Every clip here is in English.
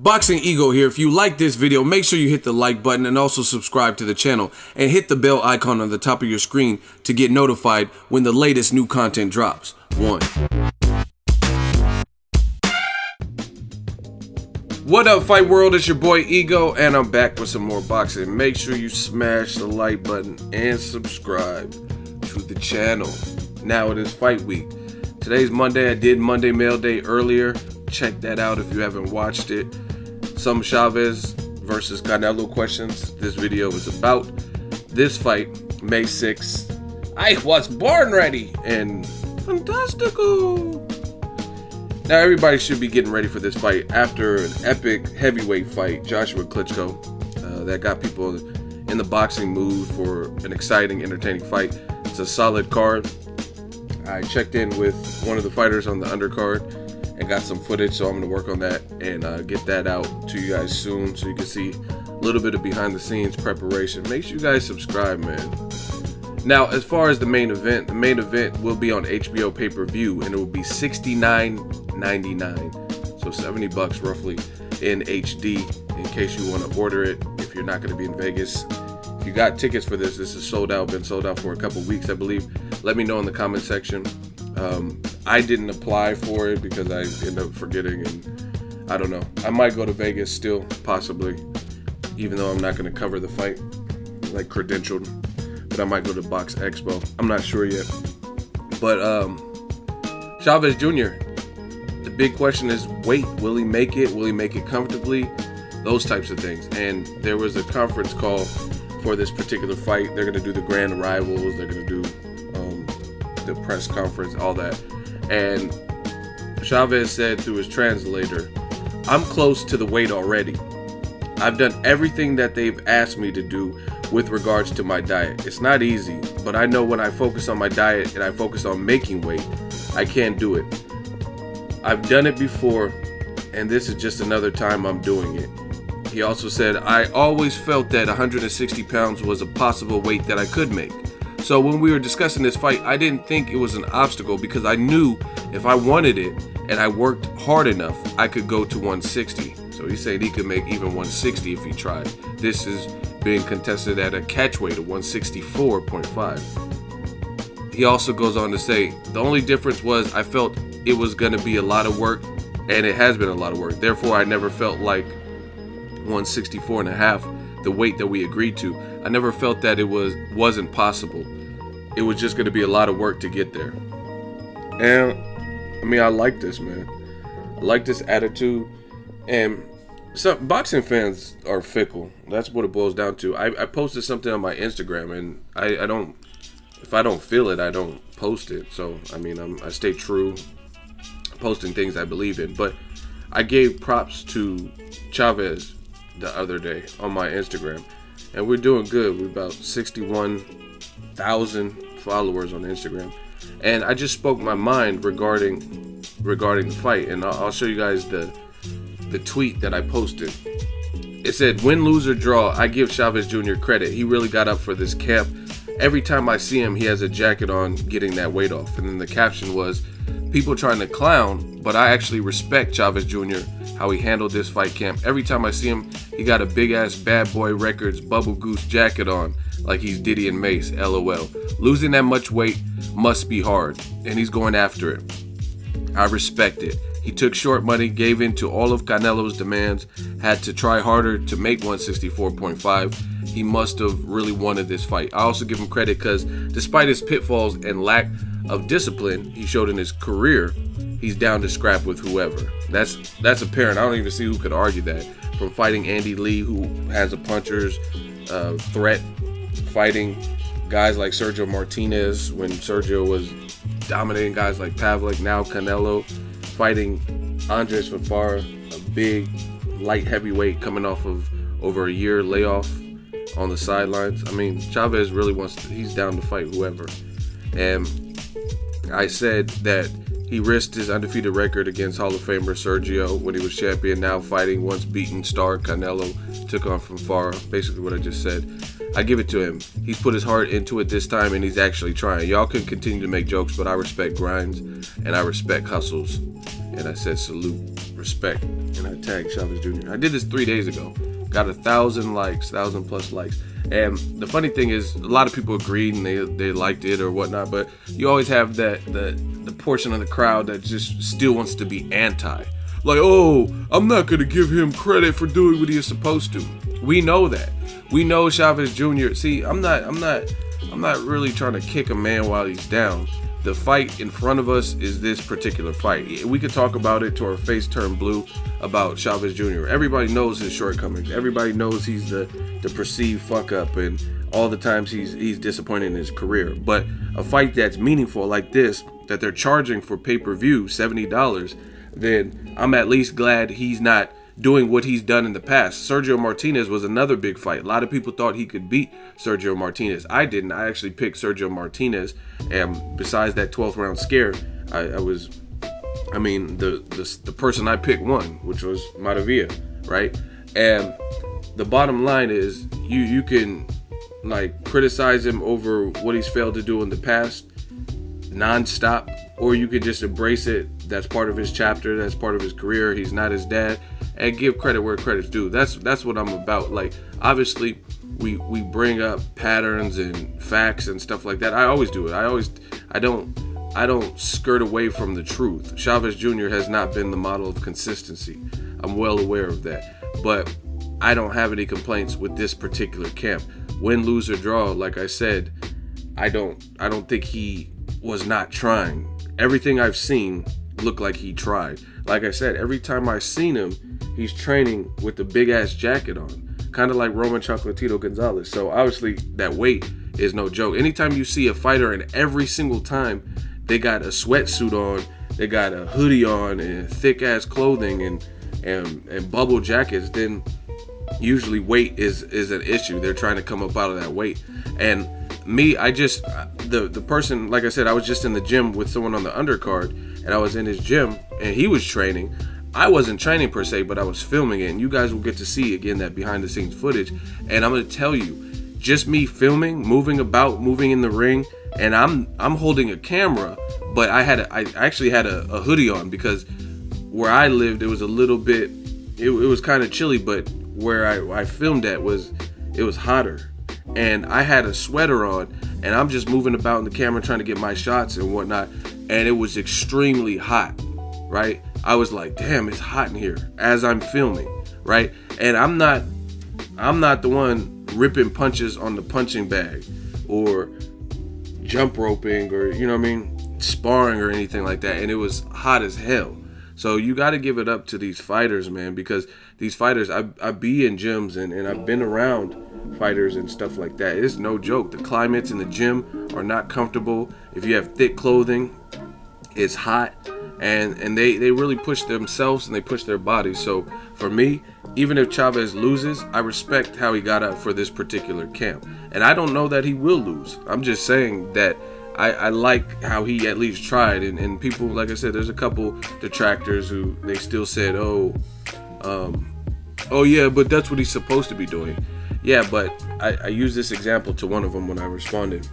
Boxing Ego here. If you like this video, make sure you hit the like button and also subscribe to the channel and hit the bell icon on the top of your screen to get notified when the latest new content drops. What up, Fight World? It's your boy Ego and I'm back with some more boxing. Make sure you smash the like button and subscribe to the channel. Now it is fight week. Today's Monday. I did Monday Mail Day earlier. Check that out if you haven't watched it. Some Chavez versus Canelo questions this video is about. This fight, May 6th. I was born ready and fantastical. Now everybody should be getting ready for this fight after an epic heavyweight fight, Joshua Klitschko, that got people in the boxing mood for an exciting, entertaining fight. It's a solid card. I checked in with one of the fighters on the undercard and got some footage, so I'm going to work on that and get that out to you guys soon so you can see a little bit of behind the scenes preparation. Make sure you guys subscribe, man. Now, as far as the main event will be on HBO pay-per-view and it will be $69.99, so $70 roughly in HD in case you want to order it if you're not going to be in Vegas. If you got tickets for this is sold out, been sold out for a couple weeks, I believe. Let me know in the comment section. I didn't apply for it because I ended up forgetting, and I don't know. I might go to Vegas still, possibly, even though I'm not going to cover the fight, like credentialed, but I might go to Box Expo. I'm not sure yet. But Chavez Jr., the big question is weight. Will he make it? Will he make it comfortably? Those types of things. And there was a conference call for this particular fight. They're going to do the grand rivals. They're going to do the press conference, all that. And Chavez said through his translator, I'm close to the weight already. I've done everything that they've asked me to do with regards to my diet. It's not easy, but I know when I focus on my diet and I focus on making weight, I can do it. I've done it before, and this is just another time I'm doing it. He also said, I always felt that 160 pounds was a possible weight that I could make. So when we were discussing this fight, I didn't think it was an obstacle because I knew if I wanted it and I worked hard enough, I could go to 160. So he said he could make even 160 if he tried. This is being contested at a catch weight of 164.5. He also goes on to say, the only difference was I felt it was going to be a lot of work, and it has been a lot of work. Therefore, I never felt like 164.5, the weight that we agreed to. I never felt that it wasn't possible. It was just going to be a lot of work to get there. And I mean, I like this, man. I like this attitude. And some boxing fans are fickle. That's what it boils down to. I posted something on my Instagram, and I don't, if I don't feel it, I don't post it. So I mean, I stay true, posting things I believe in. But I gave props to Chavez the other day on my Instagram, and we're doing good. We're about 61,000 followers on Instagram, and I just spoke my mind regarding the fight, and I'll show you guys the tweet that I posted. It said, win, lose, or draw, I give Chavez Jr. credit. He really got up for this camp. Every time I see him, he has a jacket on getting that weight off. And then the caption was, people trying to clown, but I actually respect Chavez Jr., how he handled this fight camp. Every time I see him, he got a big-ass Bad Boy Records Bubble Goose jacket on, like he's Diddy and Mace, LOL. Losing that much weight must be hard, and he's going after it. I respect it. He took short money, gave in to all of Canelo's demands, had to try harder to make 164.5. He must have really wanted this fight. I also give him credit because despite his pitfalls and lack of discipline he showed in his career, he's down to scrap with whoever. That's apparent. I don't even see who could argue that. From fighting Andy Lee, who has a puncher's threat, fighting guys like Sergio Martinez when Sergio was dominating guys like Pavlik, now Canelo, fighting Andres Fafara, a big light heavyweight coming off of over a year layoff on the sidelines. I mean, Chavez really he's down to fight whoever. And I said that he risked his undefeated record against Hall of Famer Sergio when he was champion, now fighting once beaten star Canelo, took on from far. Basically what I just said. I give it to him. He's put his heart into it this time, and he's actually trying. Y'all can continue to make jokes, but I respect grinds, and I respect hustles. And I said salute. respect, and I tagged Chavez Jr. I did this 3 days ago. Got 1,000 likes, 1,000+ likes. And the funny thing is, a lot of people agreed and they liked it or whatnot, but you always have that the portion of the crowd that just still wants to be anti. Like, oh, I'm not gonna give him credit for doing what he is supposed to. We know that. We know Chavez Jr. See, I'm not really trying to kick a man while he's down. The fight in front of us is this particular fight. We could talk about it till our face turn blue about Chavez Jr. Everybody knows his shortcomings. Everybody knows he's the perceived fuck up and all the times he's disappointed in his career. But a fight that's meaningful like this, that they're charging for pay-per-view $70, then I'm at least glad he's not doing what he's done in the past. Sergio Martinez was another big fight. A lot of people thought he could beat Sergio Martinez. I didn't. I actually picked Sergio Martinez, and besides that 12th round scare, the person I picked won, which was Maravilla, right? And the bottom line is, you can like criticize him over what he's failed to do in the past non-stop, or you could just embrace it. That's part of his chapter. That's part of his career. He's not his dad, and give credit where credit's due. That's what I'm about. Like, obviously, we bring up patterns and facts and stuff like that. I always do it. I don't skirt away from the truth. Chavez Jr. has not been the model of consistency. I'm well aware of that, but I don't have any complaints with this particular camp. Win, lose, or draw, like I said, I don't think he was not trying. Everything I've seen looked like he tried. Like I said, every time I've seen him, he's training with the big ass jacket on, kind of like Roman Chocolatito Gonzalez. So obviously that weight is no joke. Anytime you see a fighter, and every single time they got a sweatsuit on, they got a hoodie on and thick ass clothing and bubble jackets, then usually weight is an issue. They're trying to come up out of that weight. And me, the person, like I said, I was just in the gym with someone on the undercard, and I was in his gym and he was training. I wasn't training per se, but I was filming it, and you guys will get to see again that behind the scenes footage. And I'm going to tell you, just me filming, moving about, moving in the ring, and I'm holding a camera, but I actually had a hoodie on, because where I lived, it was a little bit, it was kind of chilly, but where I filmed at it was hotter, and I had a sweater on, and I'm just moving about in the camera trying to get my shots and whatnot, and it was extremely hot, right? I was like, damn, it's hot in here as I'm filming, right? And I'm not the one ripping punches on the punching bag or jump roping or, you know what I mean, sparring or anything like that, and it was hot as hell. So you got to give it up to these fighters, man, because these fighters, I be in gyms and I've been around fighters and stuff like that. It's no joke. The climates in the gym are not comfortable. If you have thick clothing, it's hot, and they really push themselves and they push their bodies. So for me, even if Chavez loses, I respect how he got up for this particular camp. And I don't know that he will lose. I'm just saying that I like how he at least tried, and people, like I said, there's a couple detractors who they still said, oh yeah, but that's what he's supposed to be doing. Yeah, but I used this example to one of them when I responded.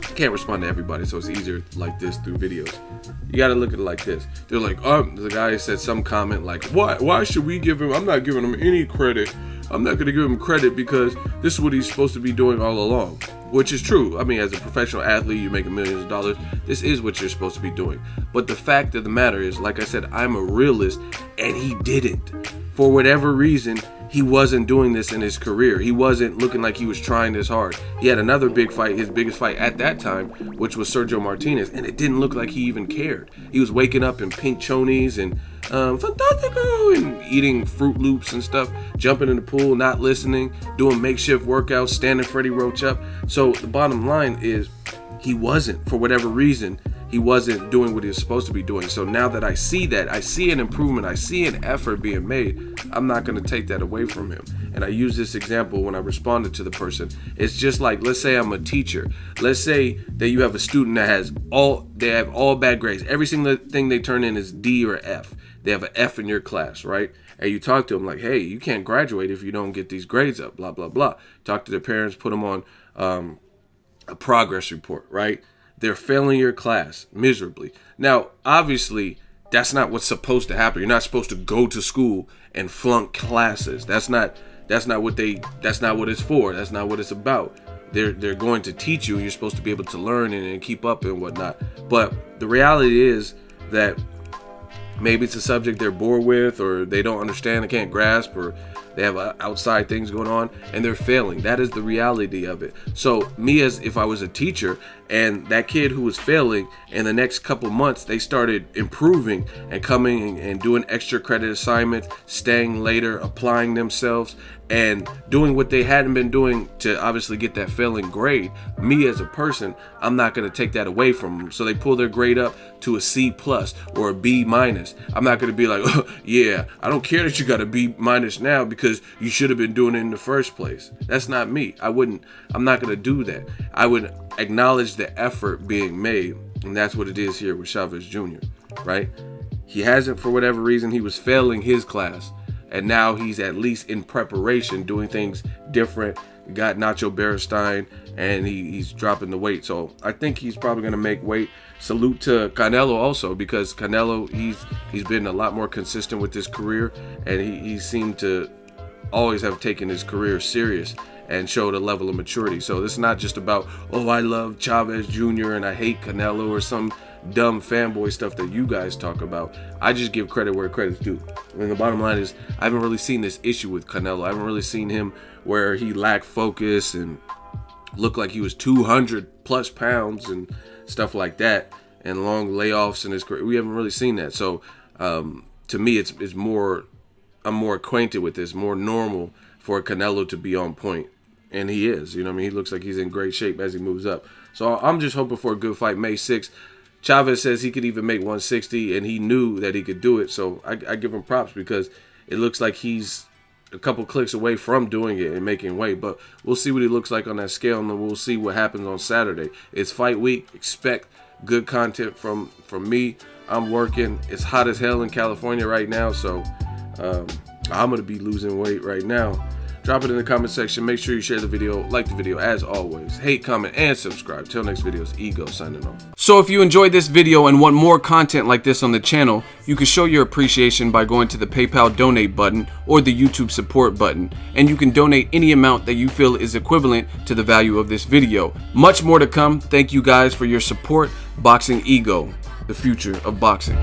I can't respond to everybody, so it's easier like this through videos. You got to look at it like this. They're like, the guy said some comment like, why should we give him, I'm not giving him any credit. I'm not going to give him credit because this is what he's supposed to be doing all along. Which is true. I mean, as a professional athlete, you're making millions of dollars. This is what you're supposed to be doing. But the fact of the matter is, like I said, I'm a realist, and he didn't. For whatever reason, he wasn't doing this in his career. He wasn't looking like he was trying this hard. He had another big fight, his biggest fight at that time, which was Sergio Martinez, and it didn't look like he even cared. He was waking up in pink chonies and Fantastico, and eating Fruit Loops and stuff, jumping in the pool, not listening, doing makeshift workouts, standing Freddie Roach up. So the bottom line is, he wasn't, for whatever reason, he wasn't doing what he was supposed to be doing. So now that I see that, I see an improvement, I see an effort being made, I'm not going to take that away from him. And I use this example when I responded to the person. It's just like, let's say I'm a teacher. Let's say that you have a student that have all bad grades. Every single thing they turn in is D or F. They have an F in your class, right? And you talk to them like, hey, you can't graduate if you don't get these grades up, blah, blah, blah. Talk to their parents, put them on a progress report, right? They're failing your class miserably. Now, obviously, That's not what's supposed to happen. You're not supposed to go to school and flunk classes. That's not what it's for. That's not what it's about. They're going to teach you. You're supposed to be able to learn and keep up and whatnot. But the reality is that maybe it's a subject they're bored with, or they don't understand, they can't grasp, or they have outside things going on and they're failing. That is the reality of it. So me, as if I was a teacher, and that kid who was failing, in the next couple months they started improving and coming and doing extra credit assignments, staying later, applying themselves, and doing what they hadn't been doing to obviously get that failing grade. Me as a person, I'm not going to take that away from them. So they pull their grade up to a C+ or a B-. I'm not going to be like, oh, yeah, I don't care that you got a B- now because you should have been doing it in the first place. That's not me. I'm not going to do that. I would acknowledge the effort being made, and that's what it is here with Chavez Jr., right? He hasn't, for whatever reason, he was failing his class, and now he's at least in preparation, doing things different. Got Nacho Beristain, and he's dropping the weight. So I think he's probably going to make weight. Salute to Canelo also, because Canelo, he's been a lot more consistent with his career, and he seemed to always have taken his career serious and showed a level of maturity. So this is not just about, oh, I love Chavez Jr. and I hate Canelo, or some dumb fanboy stuff that you guys talk about. I just give credit where credit's due. And the bottom line is, I haven't really seen this issue with Canelo. I haven't really seen him where he lacked focus and looked like he was 200+ pounds and stuff like that, and long layoffs in his career. We haven't really seen that. So to me, it's more, I'm more acquainted with this, more normal for Canelo to be on point. And he is, you know what I mean? He looks like he's in great shape as he moves up. So I'm just hoping for a good fight May 6th. Chavez says he could even make 160, and he knew that he could do it. So I give him props, because it looks like he's a couple clicks away from doing it and making weight. But we'll see what he looks like on that scale, and then we'll see what happens on Saturday. It's fight week. Expect good content from me. I'm working. It's hot as hell in California right now, so I'm going to be losing weight right now. Drop it in the comment section. Make sure you share the video, like the video as always. Hate, comment, and subscribe. Till next video, it's Ego signing off. So if you enjoyed this video and want more content like this on the channel, you can show your appreciation by going to the PayPal donate button or the YouTube support button. And you can donate any amount that you feel is equivalent to the value of this video. Much more to come. Thank you guys for your support. Boxing Ego, the future of boxing.